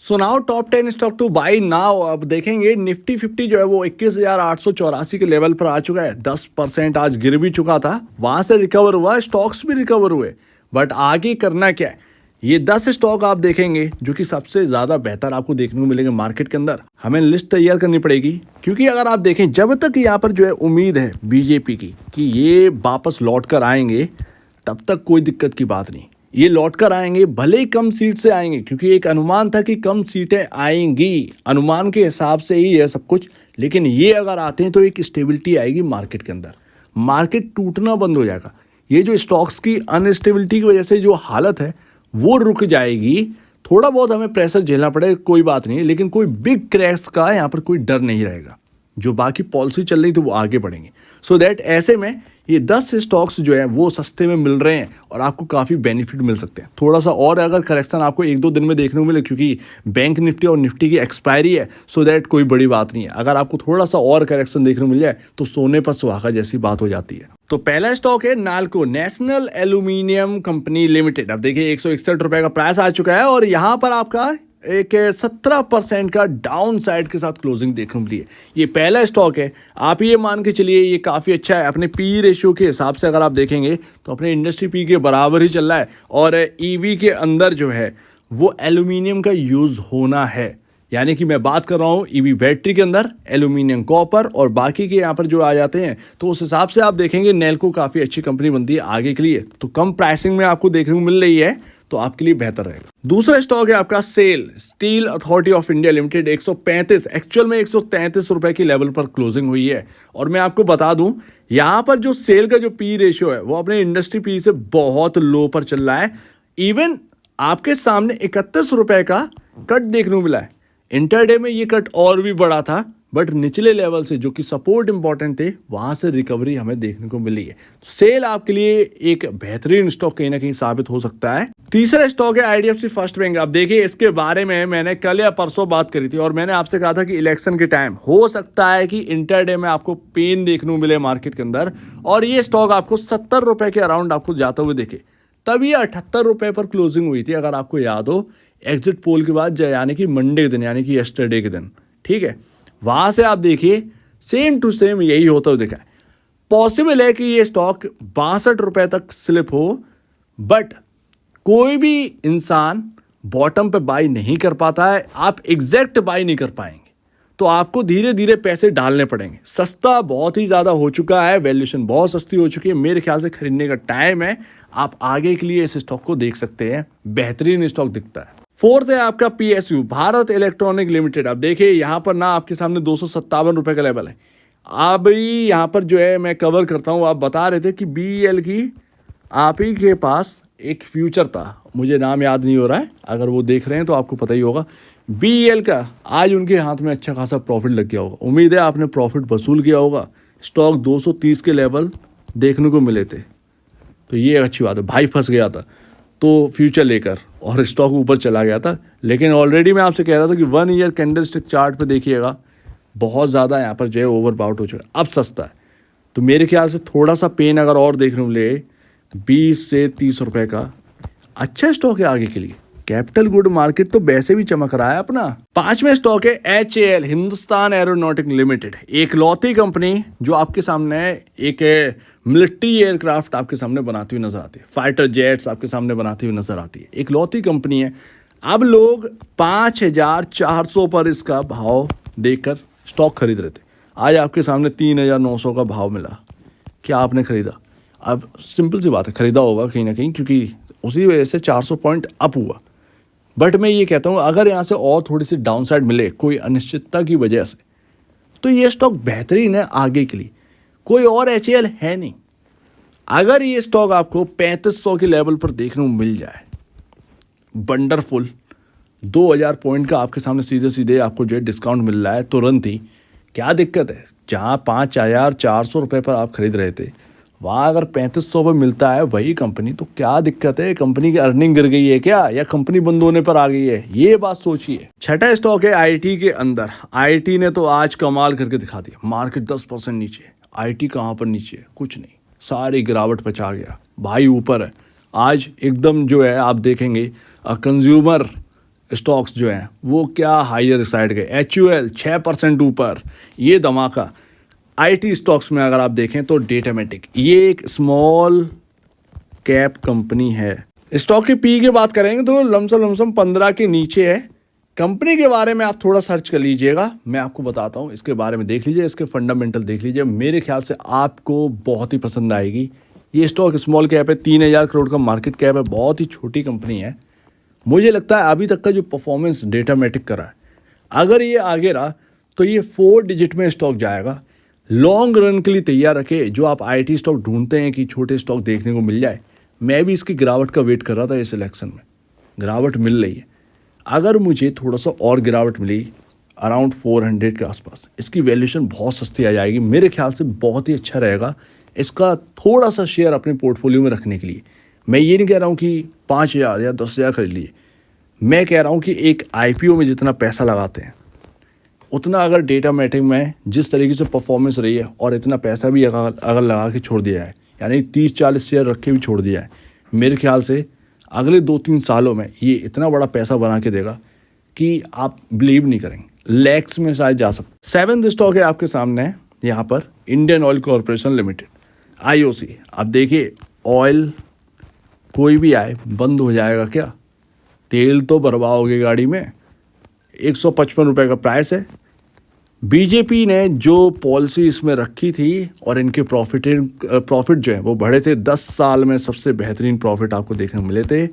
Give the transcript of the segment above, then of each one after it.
So now top 10 stock two by now. अब देखेंगे Nifty 50 जो है वो 21,884 के लेवल पर आ चुका है। 10% आज गिर भी चुका था, वहां से रिकवर हुआ, स्टॉक्स भी रिकवर हुए। बट आगे करना क्या है, ये 10 स्टॉक आप देखेंगे जो कि सबसे ज्यादा बेहतर आपको देखने को मिलेंगे मार्केट के अंदर। हमें लिस्ट तैयार करनी पड़ेगी, क्योंकि अगर आप देखें जब तक यहाँ पर जो है उम्मीद है बीजेपी की कि ये वापस लौट कर आएंगे, तब तक कोई दिक्कत की बात नहीं। ये लौट कर आएंगे, भले ही कम सीट से आएंगे, क्योंकि एक अनुमान था कि कम सीटें आएंगी, अनुमान के हिसाब से ही है सब कुछ। लेकिन ये अगर आते हैं तो एक स्टेबिलिटी आएगी मार्केट के अंदर, मार्केट टूटना बंद हो जाएगा। ये जो स्टॉक्स की अनस्टेबिलिटी की वजह से जो हालत है वो रुक जाएगी। थोड़ा बहुत हमें प्रेशर झेलना पड़े, कोई बात नहीं, लेकिन कोई बिग क्रैश का यहाँ पर कोई डर नहीं रहेगा। जो बाकी पॉलिसी चल रही थी वो आगे बढ़ेंगे। सो दैट ऐसे में ये 10 स्टॉक्स जो है वो सस्ते में मिल रहे हैं और आपको काफ़ी बेनिफिट मिल सकते हैं। थोड़ा सा और अगर करेक्शन आपको 1-2 दिन में देखने को मिले, क्योंकि बैंक निफ्टी और निफ्टी की एक्सपायरी है, सो दैट कोई बड़ी बात नहीं है। अगर आपको थोड़ा सा और करेक्शन देखने को मिल जाए तो सोने पर सुहागा जैसी बात हो जाती है। तो पहला स्टॉक है NALCO, national aluminium company limited. अब देखिए 161 रुपए का प्राइस आ चुका है और यहाँ पर आपका एक 17% का डाउन साइड के साथ क्लोजिंग देखने को मिली है। ये पहला स्टॉक है, आप ये मान के चलिए ये काफ़ी अच्छा है। अपने पी रेशियो के हिसाब से अगर आप देखेंगे तो अपने इंडस्ट्री पी के बराबर ही चल रहा है। और ईवी के अंदर जो है वो एल्यूमिनियम का यूज़ होना है, यानी कि मैं बात कर रहा हूँ ईवी बैटरी के अंदर एल्यूमिनियम, कॉपर और बाकी के यहाँ पर जो आ जाते हैं। तो उस हिसाब से आप देखेंगे नेल्को काफ़ी अच्छी कंपनी बनती है आगे के लिए। तो कम प्राइसिंग में आपको देखने को मिल रही है, तो आपके लिए बेहतर रहेगा। दूसरा स्टॉक है आपका SAIL, Steel Authority of India Limited. 135, actual में 133 रुपए की लेवल पर क्लोजिंग हुई है। और मैं आपको बता दूं, यहाँ पर जो सेल का जो पी रेशियो है वो अपने इंडस्ट्री पी से बहुत लो पर चल रहा है। इवन आपके सामने 31 रुपए का कट देखने को मिला है। इंटरडे में ये कट और भी बड़ा था, बट निचले लेवल से जो कि सपोर्ट इंपॉर्टेंट थे वहां से रिकवरी हमें देखने को मिली है। सेल आपके लिए एक बेहतरीन स्टॉक कहीं ना कहीं साबित हो सकता है। तीसरा स्टॉक है आईडीएफसी फर्स्ट बैंक। आप देखिए इसके बारे में मैंने कल या परसों बात करी थी और मैंने आपसे कहा था कि इलेक्शन के टाइम हो सकता है कि इंटरडे में आपको पेन देखने को मिले मार्केट के अंदर, और ये स्टॉक आपको 70 रुपए के अराउंड आपको जाते हुए देखे। तब ये 78 रुपए पर क्लोजिंग हुई थी, अगर आपको याद हो, एग्जिट पोल के बाद, यानी कि मंडे के दिन, यानी कि यस्टरडे के दिन। ठीक है, वहां से आप देखिए सेम टू सेम यही होता हुआ दिखा है। पॉसिबल है कि ये स्टॉक 62 रुपए तक स्लिप हो, बट कोई भी इंसान बॉटम पे बाई नहीं कर पाता है। आप एग्जैक्ट बाई नहीं कर पाएंगे, तो आपको धीरे धीरे पैसे डालने पड़ेंगे। सस्ता बहुत ही ज्यादा हो चुका है, वैल्यूएशन बहुत सस्ती हो चुकी है। मेरे ख्याल से खरीदने का टाइम है। आप आगे के लिए इस स्टॉक को देख सकते हैं, बेहतरीन स्टॉक दिखता है। फोर्थ है आपका पीएसयू, भारत इलेक्ट्रॉनिक लिमिटेड। अब देखिए यहाँ पर ना आपके सामने 257 रुपए का लेवल है। अब यहाँ पर जो है मैं कवर करता हूँ, आप बता रहे थे कि बीईएल की आप ही के पास एक फ्यूचर था, मुझे नाम याद नहीं हो रहा है, अगर वो देख रहे हैं तो आपको पता ही होगा। बीईएल का आज उनके हाथ में अच्छा खासा प्रॉफिट लग गया होगा। उम्मीद है आपने प्रॉफिट वसूल किया होगा। स्टॉक 230 के लेवल देखने को मिले थे, तो ये अच्छी बात है। भाई फंस गया था तो फ्यूचर लेकर और स्टॉक ऊपर चला गया था। लेकिन ऑलरेडी मैं आपसे कह रहा था कि 1 ईयर कैंडलस्टिक चार्ट पे देखिएगा, बहुत ज़्यादा यहाँ पर जो है ओवरबाउट हो चुका है। अब सस्ता है, तो मेरे ख्याल से थोड़ा सा पेन अगर और देखने को मिले 20 से 30 रुपए का, अच्छा स्टॉक है आगे के लिए। कैपिटल गुड मार्केट तो वैसे भी चमक रहा है अपना। पांचवें स्टॉक है एचएएल, हिंदुस्तान एरोनॉटिक लिमिटेड। एक लौती कंपनी जो आपके सामने एक मिलिट्री एयरक्राफ्ट आपके सामने बनाती हुई नजर आती है, फाइटर जेट्स आपके सामने बनाती हुई नजर आती है। एक लौती कंपनी है। अब लोग 5400 पर इसका भाव देखकर स्टॉक खरीद रहे थे। आज आपके सामने 3900 का भाव मिला। क्या आपने खरीदा? अब सिंपल सी बात है, खरीदा होगा कहीं ना कहीं, क्योंकि उसी वजह से 400 पॉइंट अप हुआ। बट मैं ये कहता हूँ अगर यहाँ से और थोड़ी सी डाउन साइड मिले कोई अनिश्चितता की वजह से, तो ये स्टॉक बेहतरीन है आगे के लिए। कोई और एचएएल है नहीं। अगर ये स्टॉक आपको 3500 के लेवल पर देखने को मिल जाए, वंडरफुल, 2000 पॉइंट का आपके सामने सीधे सीधे आपको जो है डिस्काउंट मिल रहा है तुरंत ही, क्या दिक्कत है? जहाँ 5400 रुपये पर आप खरीद रहे थे, वहाँ अगर 3500 पर मिलता है वही कंपनी, तो क्या दिक्कत है? कंपनी की अर्निंग गिर गई है क्या, या कंपनी बंद होने पर आ गई है? ये बात सोचिए। छठा स्टॉक है आईटी के अंदर। आईटी ने तो आज कमाल करके दिखा दिया। मार्केट 10% नीचे, आईटी कहाँ पर नीचे है? कुछ नहीं, सारी गिरावट पे आ गया। भाई ऊपर है आज एकदम जो है। आप देखेंगे कंज्यूमर स्टॉक्स जो हैं वो क्या हायर साइड गए। HUL 6% ऊपर, ये धमाका। IT स्टॉक्स में अगर आप देखें तो डेटामेटिक, ये एक स्मॉल कैप कंपनी है। स्टॉक की पी की बात करेंगे तो लमसम 15 के नीचे है। कंपनी के बारे में आप थोड़ा सर्च कर लीजिएगा, मैं आपको बताता हूँ, इसके बारे में देख लीजिए, इसके फंडामेंटल देख लीजिए, मेरे ख्याल से आपको बहुत ही पसंद आएगी। ये स्टॉक स्मॉल कैप है, 3000 करोड़ का मार्केट कैप है, बहुत ही छोटी कंपनी है। मुझे लगता है अभी तक का जो परफॉर्मेंस डेटामेटिक करा है, अगर ये आगे रहा तो ये 4 डिजिट में स्टॉक जाएगा। लॉन्ग रन के लिए तैयार रखे। जो आप IT स्टॉक ढूंढते हैं कि छोटे स्टॉक देखने को मिल जाए, मैं भी इसकी गिरावट का वेट कर रहा था। इस इलेक्शन में गिरावट मिल रही है, अगर मुझे थोड़ा सा और गिरावट मिली अराउंड 400 के आसपास, इसकी वैल्यूएशन बहुत सस्ती आ जाएगी। मेरे ख्याल से बहुत ही अच्छा रहेगा इसका थोड़ा सा शेयर अपने पोर्टफोलियो में रखने के लिए। मैं ये नहीं कह रहा हूँ कि 5000 या 10,000 खरीद लिए, मैं कह रहा हूँ कि एक IPO में जितना पैसा लगाते हैं उतना अगर डेटामेटिक में जिस तरीके से परफॉर्मेंस रही है और इतना पैसा भी अगर लगा के छोड़ दिया है, यानी 30-40 शेयर रख के भी छोड़ दिया है, मेरे ख्याल से अगले 2-3 सालों में ये इतना बड़ा पैसा बना के देगा कि आप बिलीव नहीं करेंगे, लैक्स में शायद जा सकते। 7th स्टॉक है आपके सामने है यहाँ पर, Indian oil corporation limited, IOC। अब देखिए, ऑयल कोई भी आए बंद हो जाएगा क्या? तेल तो बर्बाद हो गई गाड़ी में। 155 रुपये का प्राइस है। बीजेपी ने जो पॉलिसी इसमें रखी थी और इनके प्रॉफिट जो है वो बढ़े थे, 10 साल में सबसे बेहतरीन प्रॉफिट आपको देखने को मिले थे।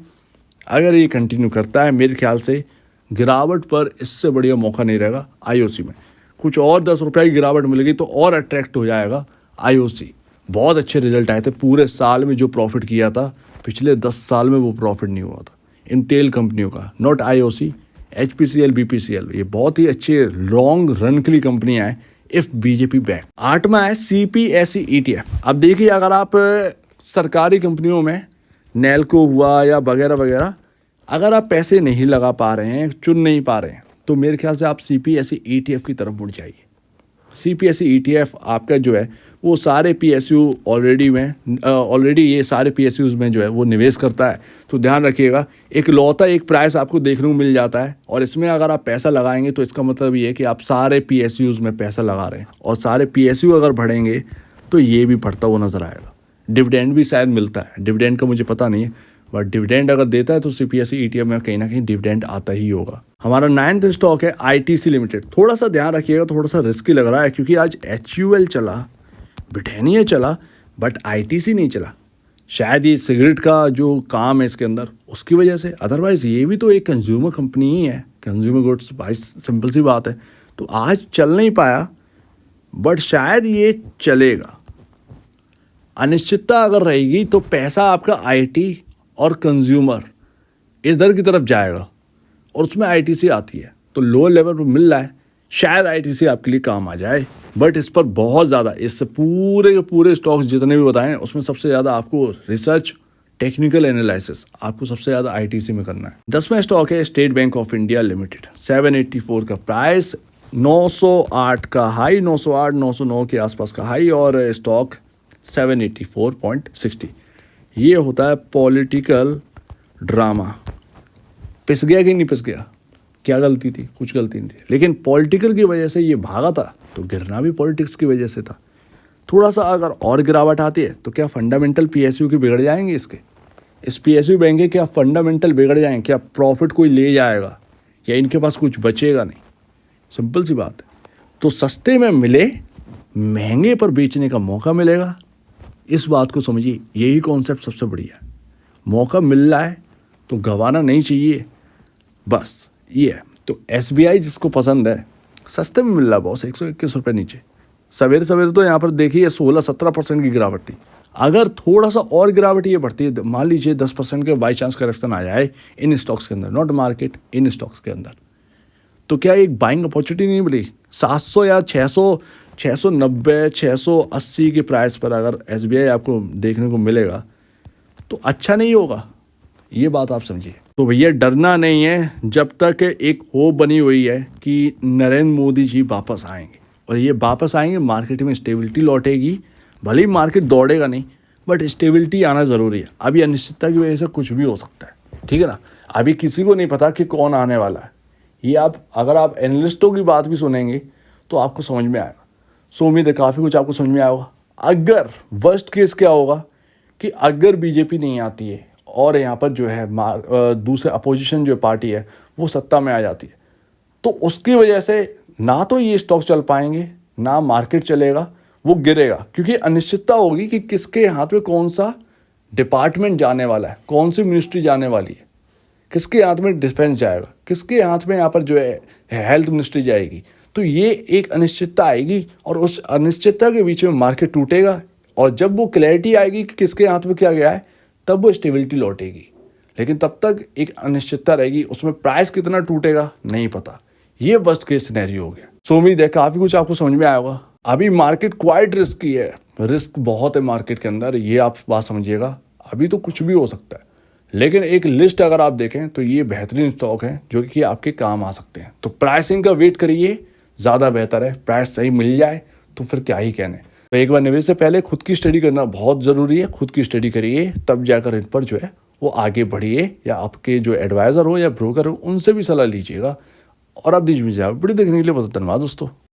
अगर ये कंटिन्यू करता है, मेरे ख्याल से गिरावट पर इससे बढ़िया मौका नहीं रहेगा IOC में। कुछ और 10 रुपये की गिरावट मिलेगी तो और अट्रैक्ट हो जाएगा IOC। बहुत अच्छे रिजल्ट आए थे, पूरे साल में जो प्रॉफिट किया था पिछले 10 साल में वो प्रॉफिट नहीं हुआ था इन तेल कंपनियों का, नॉट IOC, HPCL, BPCL। ये बहुत ही अच्छे लॉन्ग रन के लिए कंपनियां हैं इफ बीजेपी बैक। 8वां है CPSE ETF। अब देखिए, अगर आप सरकारी कंपनियों में नेल्को हुआ या वगैरह वगैरह, अगर आप पैसे नहीं लगा पा रहे हैं, चुन नहीं पा रहे हैं, तो मेरे ख्याल से आप CPSE ETF की तरफ मुड़ जाइए। CPSE ETF आपका जो है वो सारे PSU ऑलरेडी ये सारे PSUs में जो है वो निवेश करता है। तो ध्यान रखिएगा, एक लौता एक प्राइस आपको देखने को मिल जाता है, और इसमें अगर आप पैसा लगाएंगे तो इसका मतलब ये है कि आप सारे PSUs में पैसा लगा रहे हैं, और सारे PSU अगर बढ़ेंगे तो ये भी बढ़ता हुआ नजर आएगा। डिविडेंड भी शायद मिलता है, डिविडेंड का मुझे पता नहीं है, बट डिविडेंड अगर देता है तो CPSE ETF में कहीं ना कहीं डिविडेंड आता ही होगा। हमारा 9th स्टॉक है ITC लिमिटेड। थोड़ा सा ध्यान रखिएगा, थोड़ा सा रिस्की लग रहा है क्योंकि आज HUL चला, ब्रिटानिया चला, बट ITC नहीं चला। शायद ये सिगरेट का जो काम है इसके अंदर उसकी वजह से, अदरवाइज ये भी तो एक कंज्यूमर कंपनी ही है, कंज्यूमर गुड्स, भाई सिंपल सी बात है। तो आज चल नहीं पाया, बट शायद ये चलेगा। अनिश्चितता अगर रहेगी तो पैसा आपका IT और कंज्यूमर इधर की तरफ जाएगा, और उसमें ITC आती है तो लोअर लेवल पर मिल रहा है, शायद ITC आपके लिए काम आ जाए। बट इस पर बहुत ज़्यादा, इससे पूरे के पूरे स्टॉक्स जितने भी बताएं उसमें सबसे ज़्यादा आपको रिसर्च, टेक्निकल एनालिसिस आपको सबसे ज़्यादा ITC में करना है। 10वां स्टॉक है state bank of India limited. 784 का प्राइस, 908 का हाई, 908 909 के आसपास का हाई, और स्टॉक 784.60। ये होता है पॉलिटिकल ड्रामा। पिस गया कि नहीं पिस गया? क्या गलती थी? कुछ गलती नहीं थी, लेकिन पॉलिटिकल की वजह से ये भागा था, तो गिरना भी पॉलिटिक्स की वजह से था। थोड़ा सा अगर और गिरावट आती है तो क्या फंडामेंटल PSU के बिगड़ जाएंगे? इस PSU बैंक के क्या फंडामेंटल बिगड़ जाएंगे? क्या प्रॉफिट कोई ले जाएगा, या इनके पास कुछ बचेगा नहीं? सिंपल सी बात है। तो सस्ते में मिले, महंगे पर बेचने का मौका मिलेगा, इस बात को समझिए। यही कॉन्सेप्ट सबसे बढ़िया है। मौका मिल रहा है तो गंवाना नहीं चाहिए, बस ये है। तो SBI जिसको पसंद है, सस्ते में मिल रहा है बॉस, 121 रुपये नीचे। सवेरे सवेरे तो यहाँ पर देखिए 16-17% की गिरावट थी। अगर थोड़ा सा और गिरावट ये बढ़ती है, मान लीजिए 10% के बाई चांस करेक्शन आ जाए इन स्टॉक्स के अंदर, नॉट मार्केट, इन स्टॉक्स के अंदर, तो क्या एक बाइंग अपॉर्चुनिटी नहीं मिली? 700 या 690, 680 के प्राइस पर अगर SBI आपको देखने को मिलेगा तो अच्छा नहीं होगा, ये बात आप समझिए। तो भैया डरना नहीं है, जब तक एक होप बनी हुई है कि नरेंद्र मोदी जी वापस आएंगे, और ये वापस आएंगे, मार्केट में स्टेबिलिटी लौटेगी। भले ही मार्केट दौड़ेगा नहीं, बट स्टेबिलिटी आना ज़रूरी है। अभी अनिश्चितता की वजह से कुछ भी हो सकता है, ठीक है ना। अभी किसी को नहीं पता कि कौन आने वाला है। ये आप अगर आप एनालिस्टों की बात भी सुनेंगे तो आपको समझ में आएगा। सो उम्मीद है काफ़ी कुछ आपको समझ में आया होगा। अगर वर्स्ट केस क्या होगा कि अगर बीजेपी नहीं आती है और यहाँ पर जो है दूसरे अपोजिशन जो पार्टी है वो सत्ता में आ जाती है, तो उसकी वजह से ना तो ये स्टॉक चल पाएंगे, ना मार्केट चलेगा, वो गिरेगा, क्योंकि अनिश्चितता होगी कि किसके हाथ में कौन सा डिपार्टमेंट जाने वाला है, कौन सी मिनिस्ट्री जाने वाली है, किसके हाथ में डिफेंस जाएगा, किसके हाथ में यहाँ पर जो है हेल्थ मिनिस्ट्री जाएगी। तो ये एक अनिश्चितता आएगी और उस अनिश्चितता के बीच में मार्केट टूटेगा, और जब वो क्लैरिटी आएगी कि किसके हाथ में क्या गया है तब वो स्टेबिलिटी लौटेगी। लेकिन तब तक एक अनिश्चितता रहेगी, उसमें प्राइस कितना टूटेगा नहीं पता। ये वर्स्ट केस सिनेरियो हो गया। सो उम्मीद है काफ़ी कुछ आपको समझ में आया होगा। अभी मार्केट क्वाइट रिस्की है, रिस्क बहुत है मार्केट के अंदर, ये आप बात समझिएगा। अभी तो कुछ भी हो सकता है, लेकिन एक लिस्ट अगर आप देखें तो ये बेहतरीन स्टॉक हैं जो कि आपके काम आ सकते हैं। तो प्राइसिंग का वेट करिए, ज़्यादा बेहतर है। प्राइस सही मिल जाए तो फिर क्या ही कहने। तो एक बार निवेश से पहले खुद की स्टडी करना बहुत ज़रूरी है। खुद की स्टडी करिए, तब जाकर इन पर जो है वो आगे बढ़िए, या आपके जो एडवाइज़र हो या ब्रोकर हो उनसे भी सलाह लीजिएगा। और आप दीजिए वीडियो देखने के लिए बहुत धन्यवाद दोस्तों।